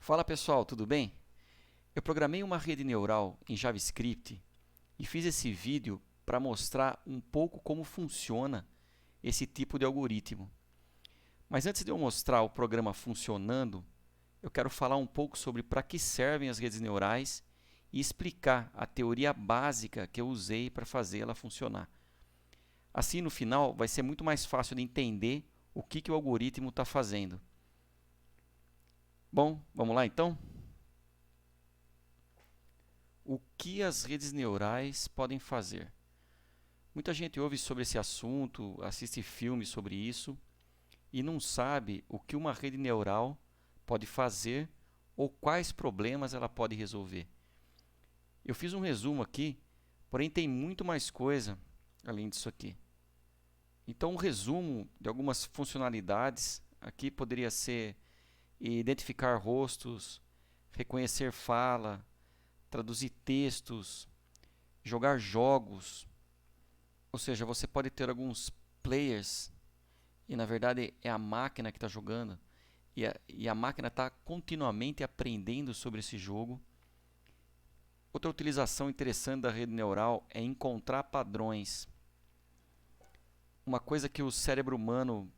Fala pessoal, tudo bem? Eu programei uma rede neural em JavaScript e fiz esse vídeo para mostrar um pouco como funciona esse tipo de algoritmo. Mas antes de eu mostrar o programa funcionando, eu quero falar um pouco sobre para que servem as redes neurais e explicar a teoria básica que eu usei para fazer ela funcionar. Assim, no final, vai ser muito mais fácil de entender o que o algoritmo está fazendo. Bom, vamos lá então? O que as redes neurais podem fazer? Muita gente ouve sobre esse assunto, assiste filmes sobre isso e não sabe o que uma rede neural pode fazer ou quais problemas ela pode resolver. Eu fiz um resumo aqui, porém tem muito mais coisa além disso aqui. Então, um resumo de algumas funcionalidades aqui poderia ser identificar rostos, reconhecer fala, traduzir textos, jogar jogos. Ou seja, você pode ter alguns players e na verdade é a máquina que está jogando e a máquina está continuamente aprendendo sobre esse jogo. Outra utilização interessante da rede neural é encontrar padrões. Uma coisa que o cérebro humano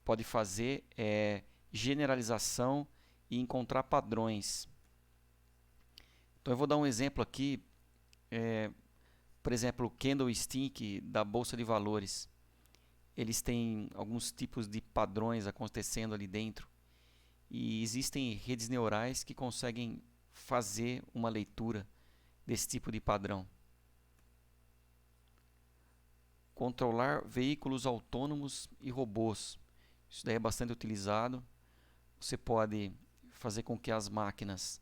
pode fazer é generalização e encontrar padrões. Então eu vou dar um exemplo aqui, por exemplo, o candlestick da Bolsa de Valores. Eles têm alguns tipos de padrões acontecendo ali dentro. E existem redes neurais que conseguem fazer uma leitura desse tipo de padrão. Controlar veículos autônomos e robôs. Isso daí é bastante utilizado. Você pode fazer com que as máquinas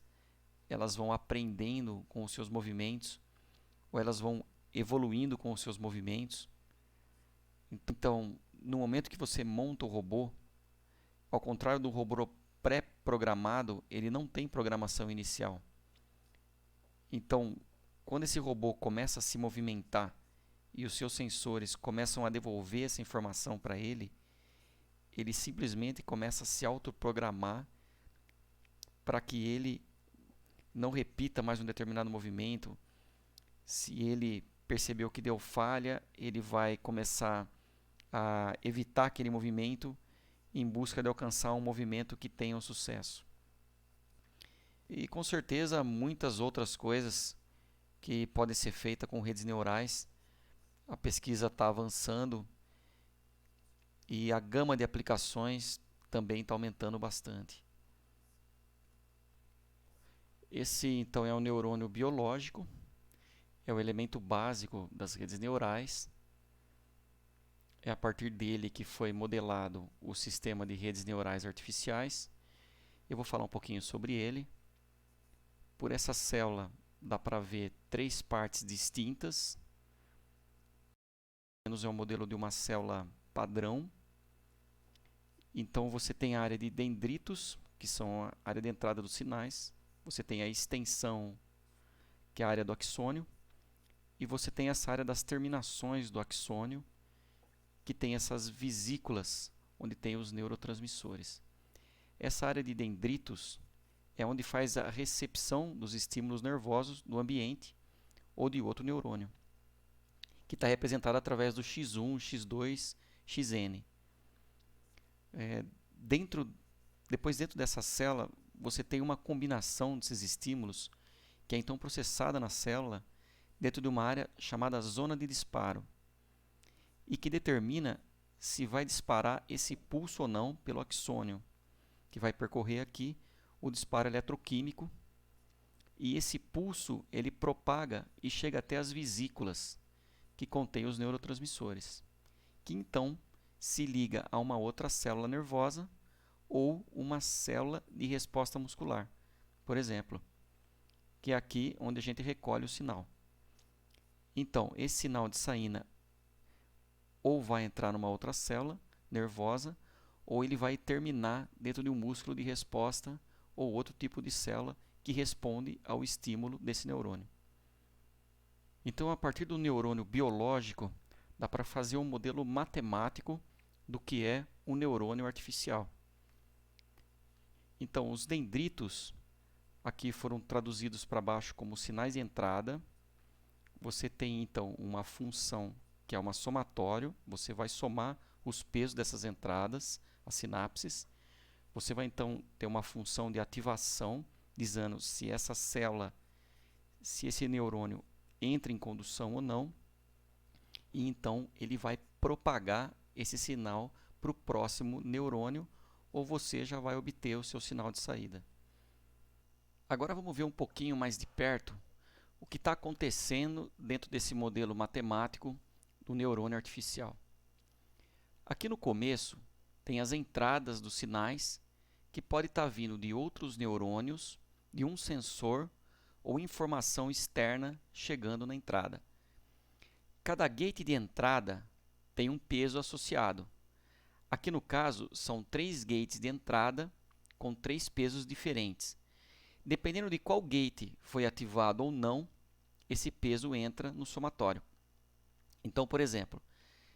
elas vão aprendendo com os seus movimentos ou elas vão evoluindo com os seus movimentos. Então, no momento que você monta o robô, ao contrário do robô pré-programado, ele não tem programação inicial. Então, quando esse robô começa a se movimentar e os seus sensores começam a devolver essa informação para ele, ele simplesmente começa a se autoprogramar para que ele não repita mais um determinado movimento. Se ele percebeu que deu falha, ele vai começar a evitar aquele movimento em busca de alcançar um movimento que tenha um sucesso. E com certeza muitas outras coisas que podem ser feitas com redes neurais. A pesquisa está avançando e a gama de aplicações também está aumentando bastante. Esse então é um neurônio biológico, é o elemento básico das redes neurais. É a partir dele que foi modelado o sistema de redes neurais artificiais. Eu vou falar um pouquinho sobre ele. Por essa célula dá para ver três partes distintas. É um modelo de uma célula padrão. Então você tem a área de dendritos, que são a área de entrada dos sinais. Você tem a extensão, que é a área do axônio. E você tem essa área das terminações do axônio, que tem essas vesículas, onde tem os neurotransmissores. Essa área de dendritos é onde faz a recepção dos estímulos nervosos do ambiente ou de outro neurônio, que está representado através do X1, X2, Xn. Depois dentro dessa célula, você tem uma combinação desses estímulos que é então processada na célula dentro de uma área chamada zona de disparo e que determina se vai disparar esse pulso ou não pelo axônio, que vai percorrer aqui o disparo eletroquímico, e esse pulso ele propaga e chega até as vesículas que contêm os neurotransmissores, que então se liga a uma outra célula nervosa ou uma célula de resposta muscular, por exemplo, que é aqui onde a gente recolhe o sinal. Então, esse sinal de saína ou vai entrar numa outra célula nervosa, ou ele vai terminar dentro de um músculo de resposta ou outro tipo de célula que responde ao estímulo desse neurônio. Então, a partir do neurônio biológico, dá para fazer um modelo matemático do que é um neurônio artificial. Então, os dendritos aqui foram traduzidos para baixo como sinais de entrada. Você tem então uma função que é uma somatório, você vai somar os pesos dessas entradas, as sinapses. Você vai então ter uma função de ativação, dizendo se essa célula, se esse neurônio entra em condução ou não, e então ele vai propagar esse sinal para o próximo neurônio, ou você já vai obter o seu sinal de saída. Agora vamos ver um pouquinho mais de perto o que está acontecendo dentro desse modelo matemático do neurônio artificial. Aqui no começo tem as entradas dos sinais que pode estar vindo de outros neurônios, de um sensor ou informação externa chegando na entrada. Cada gate de entrada tem um peso associado. Aqui no caso são 3 gates de entrada com 3 pesos diferentes. Dependendo de qual gate foi ativado ou não, esse peso entra no somatório. Então, por exemplo,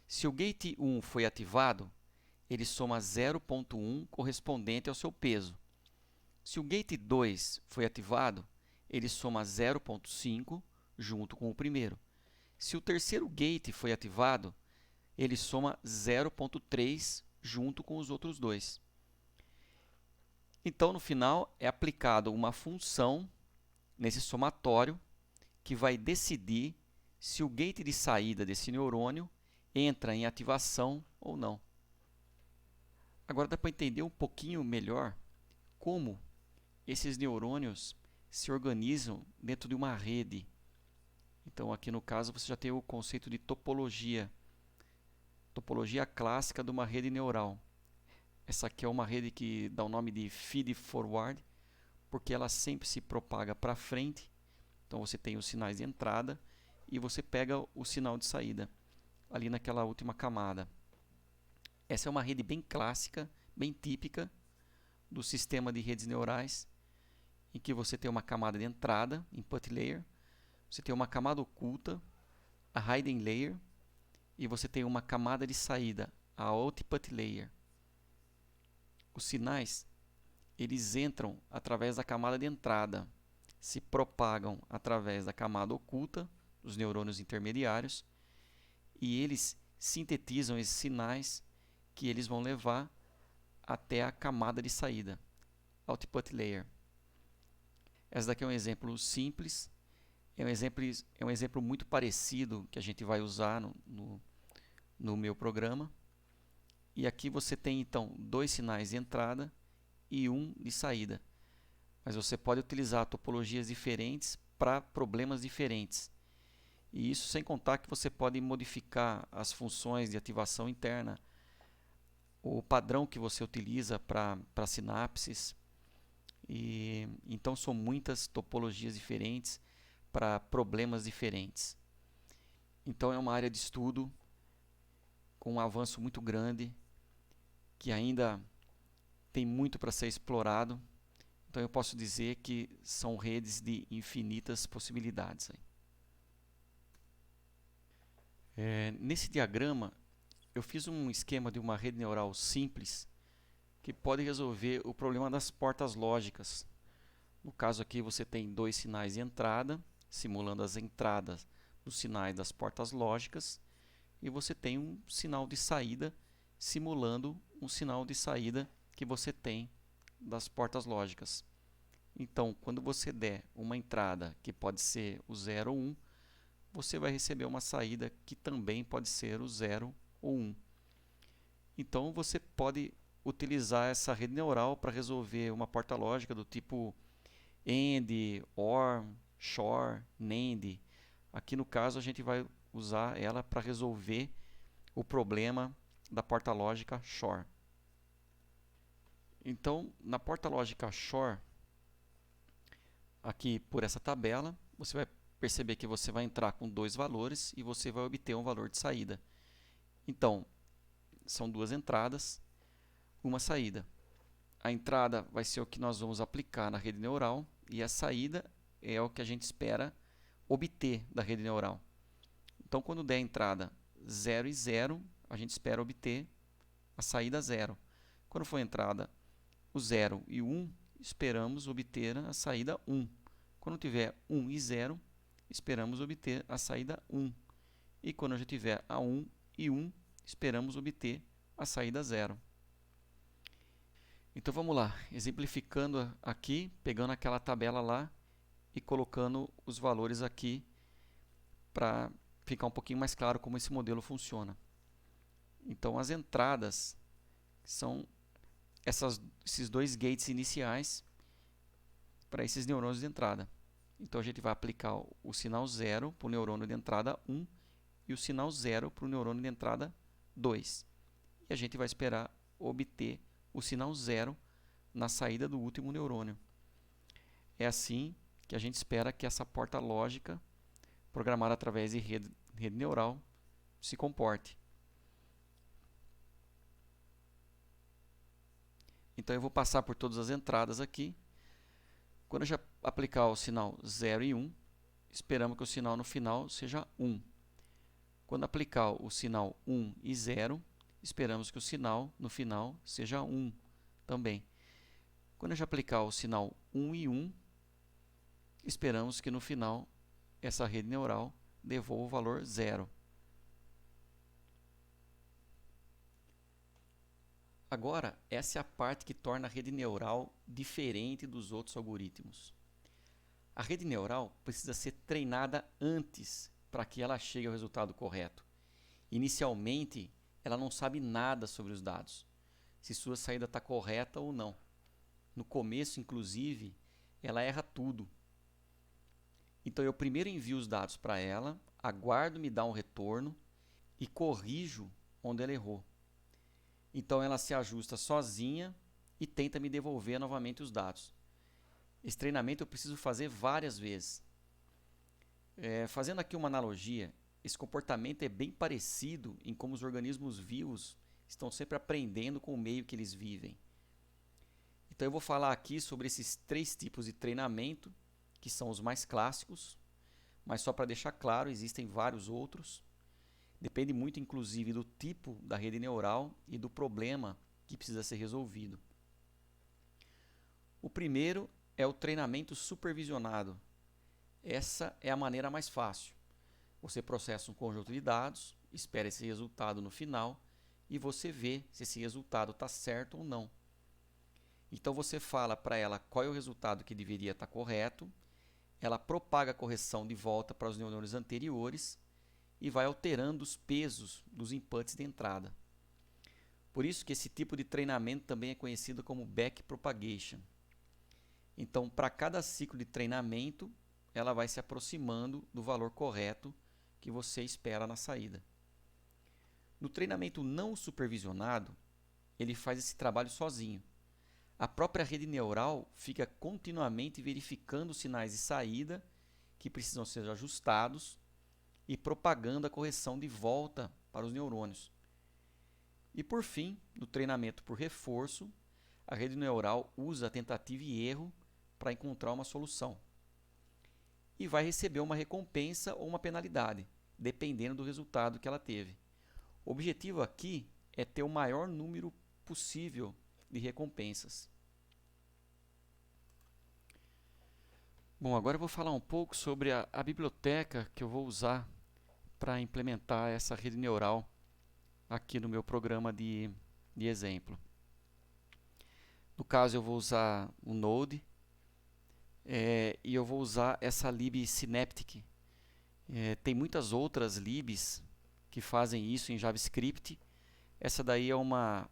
se o gate 1 foi ativado, ele soma 0,1 correspondente ao seu peso. Se o gate 2 foi ativado, ele soma 0,5 junto com o primeiro. Se o terceiro gate foi ativado, ele soma 0,3 junto com os outros dois. Então, no final, é aplicado uma função nesse somatório que vai decidir se o gate de saída desse neurônio entra em ativação ou não. Agora dá para entender um pouquinho melhor como esses neurônios se organizam dentro de uma rede. Então, aqui no caso, você já tem o conceito de topologia. Topologia clássica de uma rede neural. Essa aqui é uma rede que dá o nome de feed forward, porque ela sempre se propaga para frente. Então, você tem os sinais de entrada e você pega o sinal de saída ali naquela última camada. Essa é uma rede bem clássica, bem típica do sistema de redes neurais, em que você tem uma camada de entrada, input layer, você tem uma camada oculta, a hidden layer, e você tem uma camada de saída, a output layer. Os sinais, eles entram através da camada de entrada, se propagam através da camada oculta, dos neurônios intermediários, e eles sintetizam esses sinais que eles vão levar até a camada de saída, output layer. Esse daqui é um exemplo simples, é um exemplo muito parecido que a gente vai usar no meu programa. E aqui você tem então 2 sinais de entrada e 1 de saída. Mas você pode utilizar topologias diferentes para problemas diferentes. E isso sem contar que você pode modificar as funções de ativação interna, o padrão que você utiliza para sinapses. E então são muitas topologias diferentes para problemas diferentes. Então é uma área de estudo com um avanço muito grande, que ainda tem muito para ser explorado. Então eu posso dizer que são redes de infinitas possibilidades. Nesse diagrama eu fiz um esquema de uma rede neural simples que pode resolver o problema das portas lógicas. No caso aqui você tem 2 sinais de entrada, simulando as entradas dos sinais das portas lógicas, e você tem um sinal de saída, simulando um sinal de saída que você tem das portas lógicas. Então, quando você der uma entrada que pode ser o 0 ou 1, você vai receber uma saída que também pode ser o 0 ou 1. Então, você pode utilizar essa rede neural para resolver uma porta lógica do tipo AND, OR, SHOR, NAND. Aqui no caso a gente vai usar ela para resolver o problema da porta lógica SHOR. Então, na porta lógica SHOR, aqui por essa tabela, você vai perceber que você vai entrar com 2 valores e você vai obter um valor de saída. Então, são 2 entradas, uma saída. A entrada vai ser o que nós vamos aplicar na rede neural e a saída é o que a gente espera obter da rede neural. Então, quando der a entrada 0 e 0, a gente espera obter a saída 0. Quando for a entrada o 0 e o 1, esperamos obter a saída 1. Quando tiver 1 e 0, esperamos obter a saída 1. E quando já tiver a 1 e 1, esperamos obter a saída 0. Então vamos lá, exemplificando aqui, pegando aquela tabela lá e colocando os valores aqui para ficar um pouquinho mais claro como esse modelo funciona. Então as entradas são esses dois gates iniciais para esses neurônios de entrada. Então a gente vai aplicar o sinal 0 para o neurônio de entrada 1 e o sinal 0 para o neurônio de entrada 2. E a gente vai esperar obter o sinal 0 na saída do último neurônio. É assim que a gente espera que essa porta lógica, programada através de rede neural, se comporte. Então eu vou passar por todas as entradas aqui. Quando eu já aplicar o sinal 0 e 1, esperamos que o sinal no final seja 1. Quando aplicar o sinal 1 e 0, esperamos que o sinal no final seja 1 também. Quando eu já aplicar o sinal 1 e 1, esperamos que no final essa rede neural devolva o valor 0. Agora, essa é a parte que torna a rede neural diferente dos outros algoritmos. A rede neural precisa ser treinada antes para que ela chegue ao resultado correto. Inicialmente, ela não sabe nada sobre os dados, se sua saída está correta ou não. No começo, inclusive, ela erra tudo. Então, eu primeiro envio os dados para ela, aguardo me dar um retorno e corrijo onde ela errou. Então, ela se ajusta sozinha e tenta me devolver novamente os dados. Esse treinamento eu preciso fazer várias vezes. Fazendo aqui uma analogia, esse comportamento é bem parecido em como os organismos vivos estão sempre aprendendo com o meio que eles vivem. Então eu vou falar aqui sobre esses 3 tipos de treinamento, que são os mais clássicos, mas só para deixar claro, existem vários outros. Depende muito, inclusive, do tipo da rede neural e do problema que precisa ser resolvido. O primeiro é o treinamento supervisionado. Essa é a maneira mais fácil. Você processa um conjunto de dados, espera esse resultado no final e você vê se esse resultado está certo ou não. Então você fala para ela qual é o resultado que deveria estar correto, ela propaga a correção de volta para os neurônios anteriores e vai alterando os pesos dos inputs de entrada. Por isso que esse tipo de treinamento também é conhecido como backpropagation. Então, para cada ciclo de treinamento, ela vai se aproximando do valor correto que você espera na saída. No treinamento não supervisionado, ele faz esse trabalho sozinho. A própria rede neural fica continuamente verificando os sinais de saída que precisam ser ajustados e propagando a correção de volta para os neurônios. E por fim, no treinamento por reforço, a rede neural usa a tentativa e erro para encontrar uma solução. E vai receber uma recompensa ou uma penalidade, dependendo do resultado que ela teve. O objetivo aqui é ter o maior número possível de recompensas. Bom, agora eu vou falar um pouco sobre a biblioteca que eu vou usar para implementar essa rede neural aqui no meu programa de exemplo. No caso, eu vou usar o Node e eu vou usar essa lib Synaptic. Tem muitas outras libs que fazem isso em JavaScript. Essa daí é uma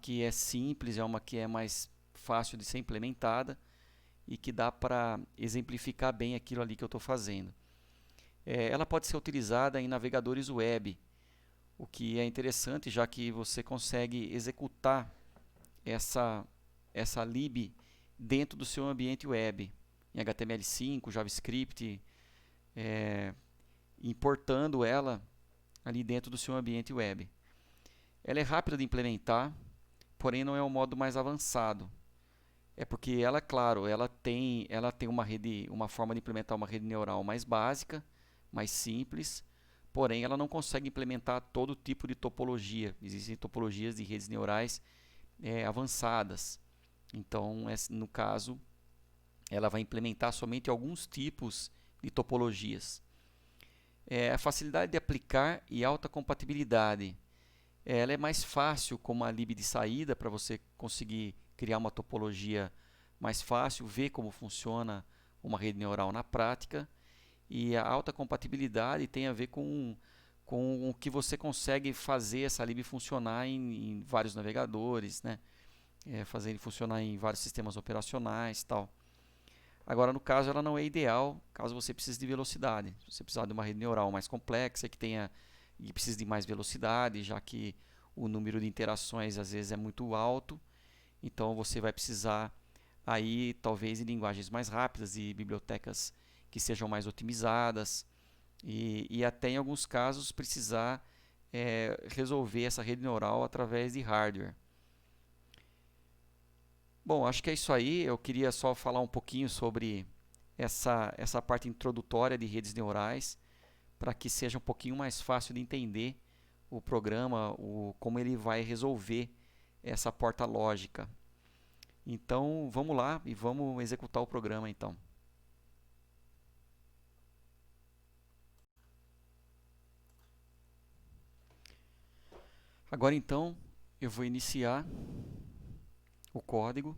que é simples, é uma que é mais fácil de ser implementada e que dá para exemplificar bem aquilo ali que eu estou fazendo. Ela pode ser utilizada em navegadores web, o que é interessante, já que você consegue executar essa lib dentro do seu ambiente web, em HTML5, JavaScript, importando ela ali dentro do seu ambiente web. Ela é rápida de implementar, porém não é o modo mais avançado. É porque ela, claro, ela tem uma forma de implementar uma rede neural mais básica, mais simples, porém ela não consegue implementar todo tipo de topologia. Existem topologias de redes neurais avançadas. Então, no caso, ela vai implementar somente alguns tipos de topologias. A facilidade de aplicar e alta compatibilidade. Ela é mais fácil como a lib de saída para você conseguir criar uma topologia mais fácil, ver como funciona uma rede neural na prática. E a alta compatibilidade tem a ver com o que você consegue fazer essa lib funcionar em vários navegadores, né? Fazer ele funcionar em vários sistemas operacionais e tal. Agora, no caso, ela não é ideal caso você precise de velocidade. Se você precisar de uma rede neural mais complexa, e precisa de mais velocidade, já que o número de interações às vezes é muito alto, então você vai precisar aí talvez em linguagens mais rápidas e bibliotecas que sejam mais otimizadas e até em alguns casos precisar resolver essa rede neural através de hardware. Bom, acho que é isso aí. Eu queria só falar um pouquinho sobre essa parte introdutória de redes neurais, para que seja um pouquinho mais fácil de entender o programa, como ele vai resolver essa porta lógica. Então, vamos lá e vamos executar o programa então. Agora então, eu vou iniciar o código.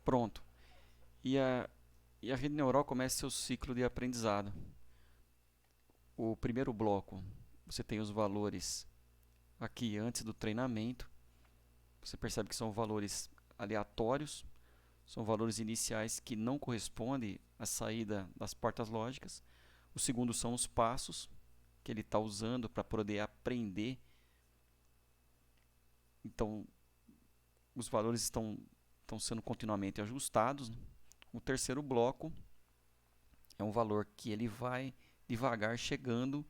Pronto. E a rede neural começa seu ciclo de aprendizado. O primeiro bloco, você tem os valores aqui antes do treinamento. Você percebe que são valores aleatórios, são valores iniciais que não correspondem à saída das portas lógicas. O segundo são os passos que ele está usando para poder aprender. Então, os valores estão sendo continuamente ajustados. O terceiro bloco é um valor que ele vai devagar chegando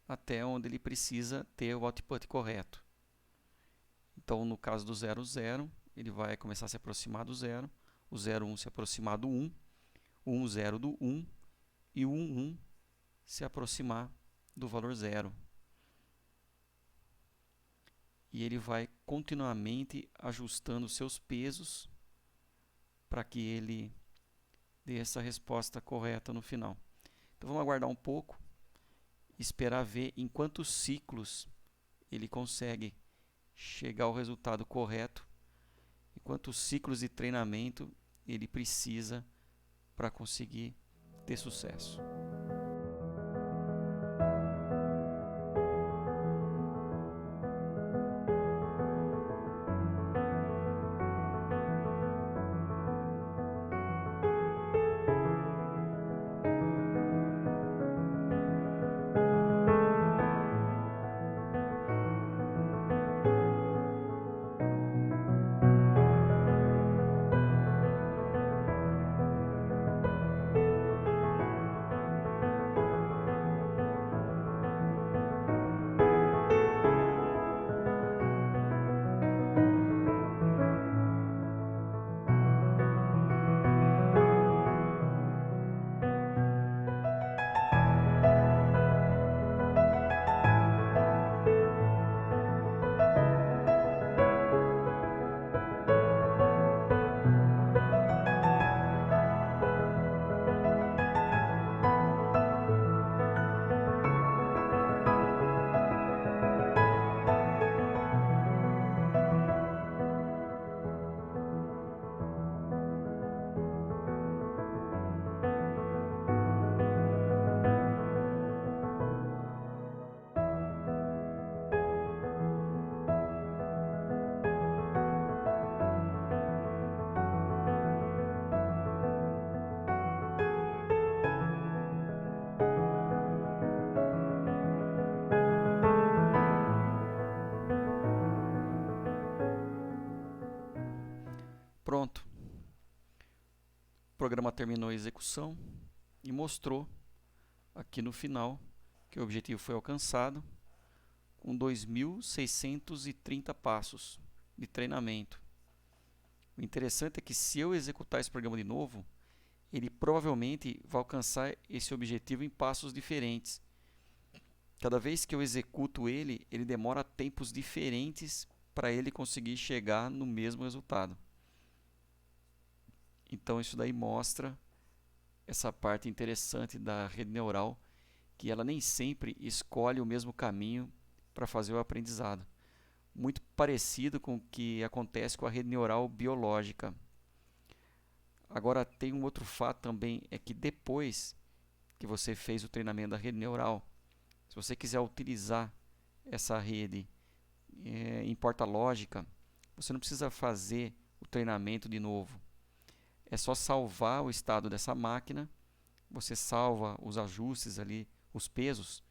até onde ele precisa ter o output correto. Então, no caso do 0, 0, ele vai começar a se aproximar do 0, o 0, 1 se aproximar do 1, o 1, 0 do 1 e o 1, 1 se aproximar do valor 0. E ele vai continuamente ajustando seus pesos para que ele dê essa resposta correta no final. Então vamos aguardar um pouco, esperar ver em quantos ciclos ele consegue chegar ao resultado correto e quantos ciclos de treinamento ele precisa para conseguir ter sucesso. Pronto. O programa terminou a execução e mostrou aqui no final que o objetivo foi alcançado com 2.630 passos de treinamento. O interessante é que se eu executar esse programa de novo, ele provavelmente vai alcançar esse objetivo em passos diferentes. Cada vez que eu executo ele, ele demora tempos diferentes para ele conseguir chegar no mesmo resultado. Então isso daí mostra essa parte interessante da rede neural, que ela nem sempre escolhe o mesmo caminho para fazer o aprendizado. Muito parecido com o que acontece com a rede neural biológica. Agora tem um outro fato também, é que depois que você fez o treinamento da rede neural, se você quiser utilizar essa rede em porta lógica, você não precisa fazer o treinamento de novo. É só salvar o estado dessa máquina, você salva os ajustes ali, os pesos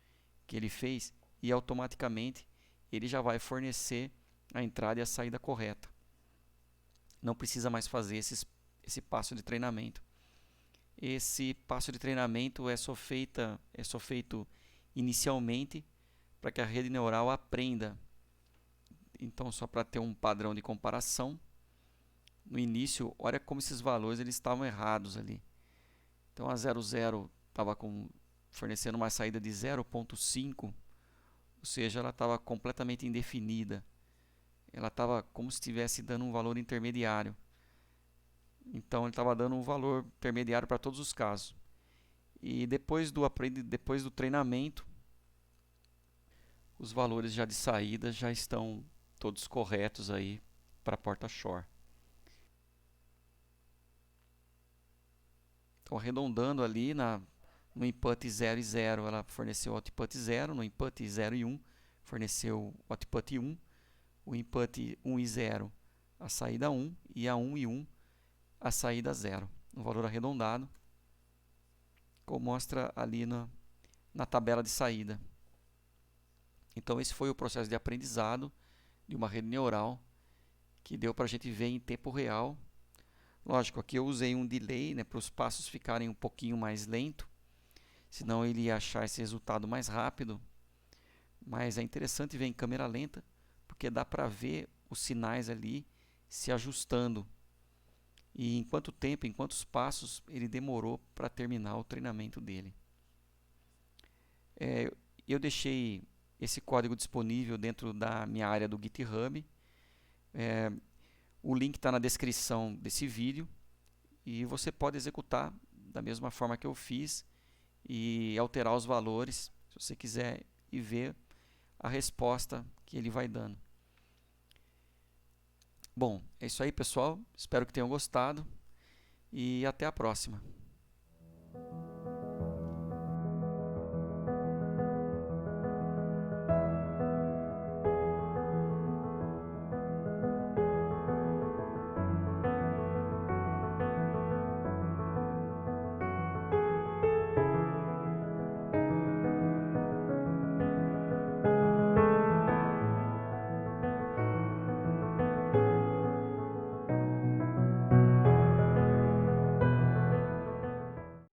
que ele fez e automaticamente ele já vai fornecer a entrada e a saída correta. Não precisa mais fazer esse passo de treinamento. Esse passo de treinamento é só feito inicialmente para que a rede neural aprenda. Então, só para ter um padrão de comparação, no início, olha como esses valores eles estavam errados ali. Então, a 00 estava fornecendo uma saída de 0,5, ou seja, ela estava completamente indefinida. Ela estava como se estivesse dando um valor intermediário. Então, ele estava dando um valor intermediário para todos os casos. E depois do treinamento, os valores já de saída já estão todos corretos aí para a porta shore. Então, arredondando ali no input 0 e 0, ela forneceu o output 0, no input 0 e 1 forneceu o output 1, o input 1 e 0 a saída 1 e a 1 e 1 a saída 0. Um valor arredondado, como mostra ali na tabela de saída. Então esse foi o processo de aprendizado de uma rede neural que deu para a gente ver em tempo real. Lógico, aqui eu usei um delay, né, para os passos ficarem um pouquinho mais lento, senão ele ia achar esse resultado mais rápido. Mas é interessante ver em câmera lenta, porque dá para ver os sinais ali se ajustando. E em quanto tempo, em quantos passos ele demorou para terminar o treinamento dele. Eu deixei esse código disponível dentro da minha área do GitHub. O link está na descrição desse vídeo e você pode executar da mesma forma que eu fiz e alterar os valores, se você quiser, e ver a resposta que ele vai dando. Bom, é isso aí, pessoal. Espero que tenham gostado e até a próxima.